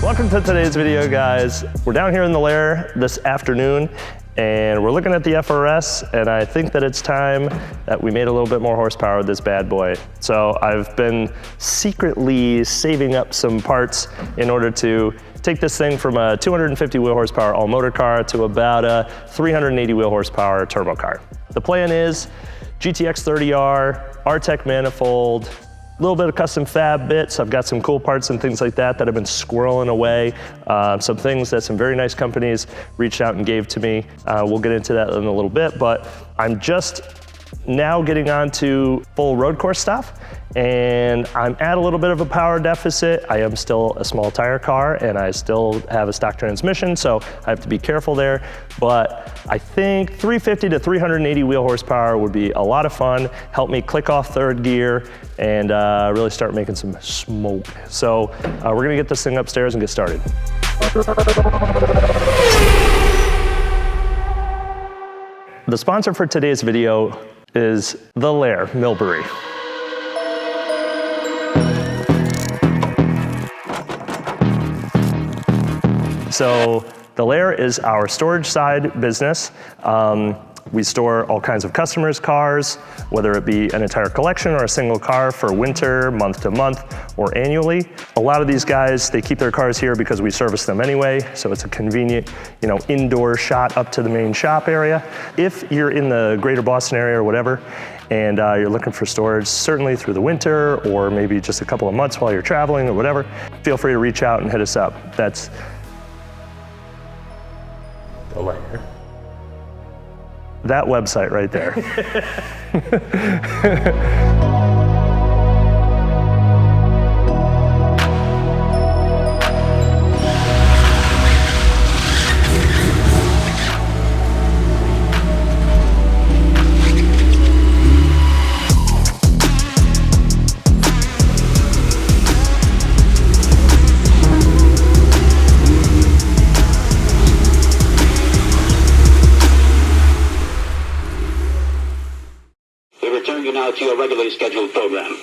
Welcome to today's video, guys. We're down here in the lair this afternoon, and we're looking at the FRS, and I think that it's time that we made a little bit more horsepower with this bad boy. So I've been secretly saving up some parts in order to take this thing from a 250 wheel horsepower all motor car to about a 380 wheel horsepower turbo car. The plan is GTX 30R, RTEC manifold, a little bit of custom fab bits. I've got some cool parts and things like that that I've been squirreling away. Some things that some very nice companies reached out and gave to me. We'll get into that in a little bit, but I'm just now getting on to full road course stuff, and I'm at a little bit of a power deficit. I am still a small tire car and I still have a stock transmission, so I have to be careful there. But I think 350 to 380 wheel horsepower would be a lot of fun, help me click off third gear and really start making some smoke. So we're gonna get this thing upstairs and get started. The sponsor for today's video is The Lair, Millbury. So The Lair is our storage side business. We store all kinds of customers' cars, whether it be an entire collection or a single car for winter, month to month, or annually. A lot of these guys, they keep their cars here because we service them anyway, so it's a convenient, indoor shot up to the main shop area. If you're in the greater Boston area or whatever, and you're looking for storage, certainly through the winter, or maybe just a couple of months while you're traveling or whatever, feel free to reach out and hit us up. That's The Lair. That website right there. You now to your regularly scheduled program.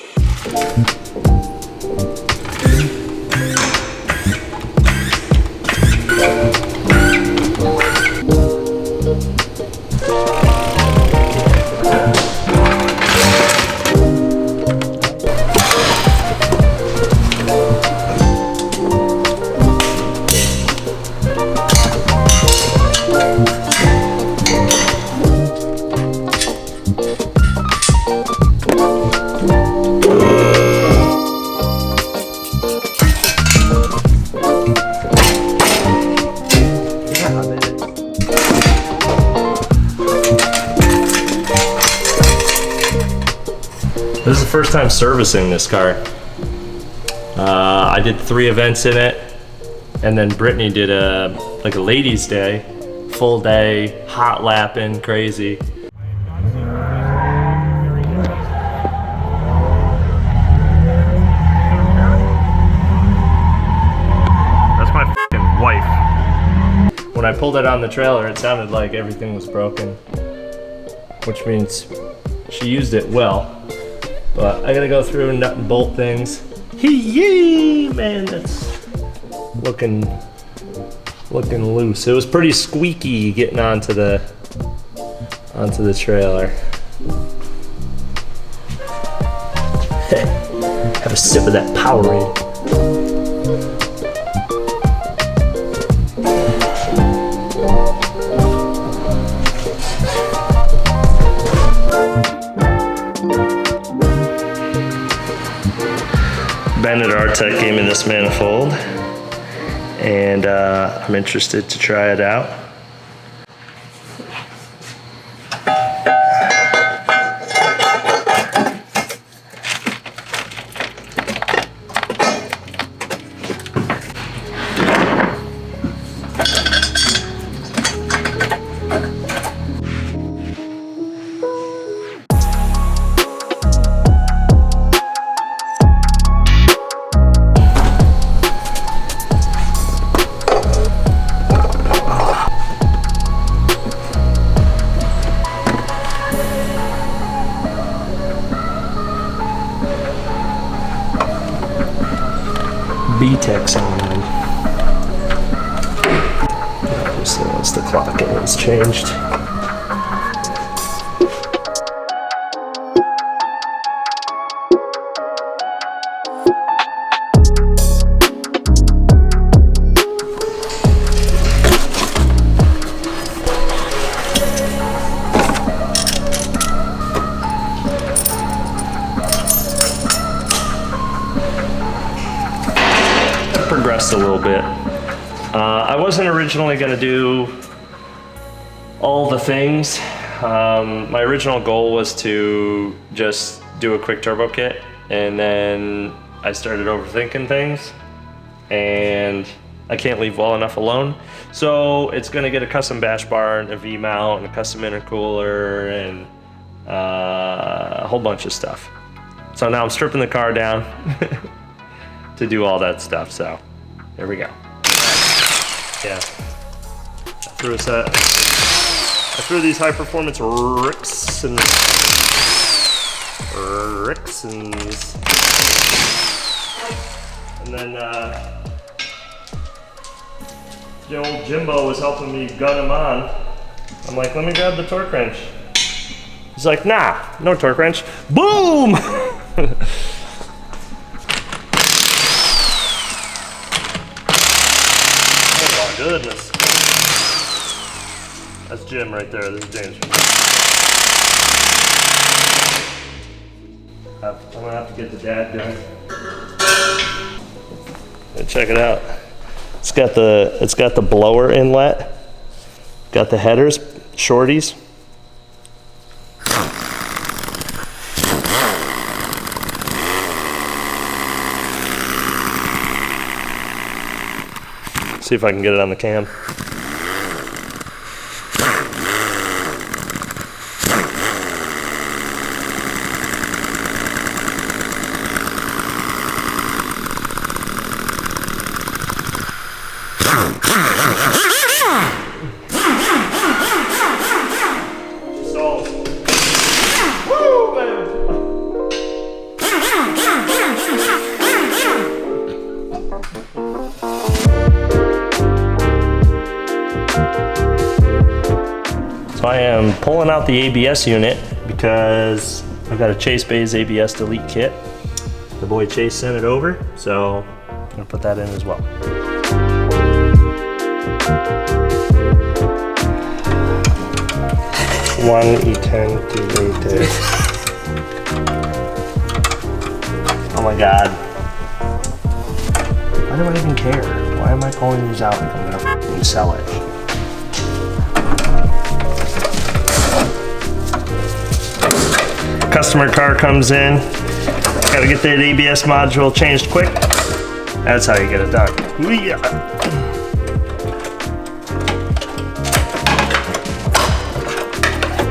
This is the first time servicing this car. I did 3 events in it, and then Brittany did a ladies' day, full day, hot lapping, crazy. That's my f***ing wife. When I pulled it on the trailer, it sounded like everything was broken, which means she used it well. But I gotta go through and nut and bolt things. Hee-yee! Man, that's looking loose. It was pretty squeaky getting onto the trailer. Have a sip of that Powerade. Bandit RTEC gave me this manifold, and I'm interested to try it out. B-Tech's on them. Once the clock is changed. Progressed a little bit. I wasn't originally going to do all the things. My original goal was to just do a quick turbo kit, and then I started overthinking things, and I can't leave well enough alone. So it's going to get a custom bash bar and a V-mount and a custom intercooler and a whole bunch of stuff. So now I'm stripping the car down to do all that stuff, so there we go. Yeah, I threw these high performance Rixons. And then the old Jimbo was helping me gun him on. I'm like, let me grab the torque wrench. He's like, nah, no torque wrench. Boom! Goodness. That's Jim right there. This is James. I'm gonna have to get the dad doing. Check it out. It's got the blower inlet. Got the headers, shorties. See if I can get it on the cam. So I am pulling out the ABS unit because I've got a Chase Bays ABS delete kit. The boy Chase sent it over, so I'm gonna put that in as well. One E10 deleted. Oh my God. Why do I even care? Why am I pulling these out if I'm gonna f***ing sell it? Customer car comes in, gotta get that ABS module changed quick. That's how you get it done.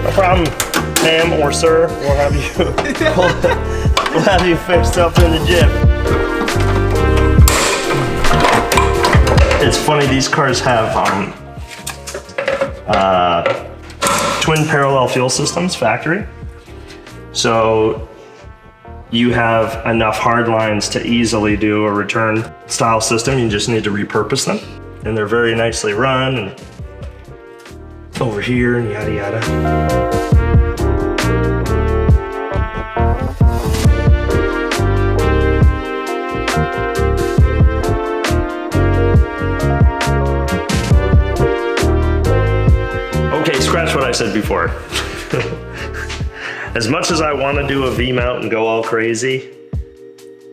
No problem, ma'am or sir. We'll have you fixed up in the jiff. It's funny, these cars have twin parallel fuel systems, factory. So you have enough hard lines to easily do a return style system. You just need to repurpose them. And they're very nicely run and over here and yada yada. Okay, scratch what I said before. As much as I want to do a V-mount and go all crazy,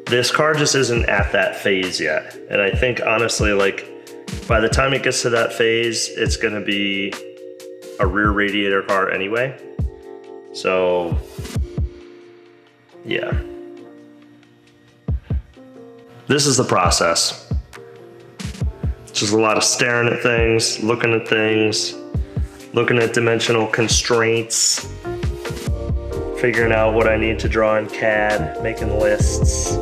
this car just isn't at that phase yet. And I think honestly, like, by the time it gets to that phase, it's gonna be a rear radiator car anyway. So, yeah. This is the process. Just a lot of staring at things, looking at dimensional constraints, figuring out what I need to draw in CAD, making lists.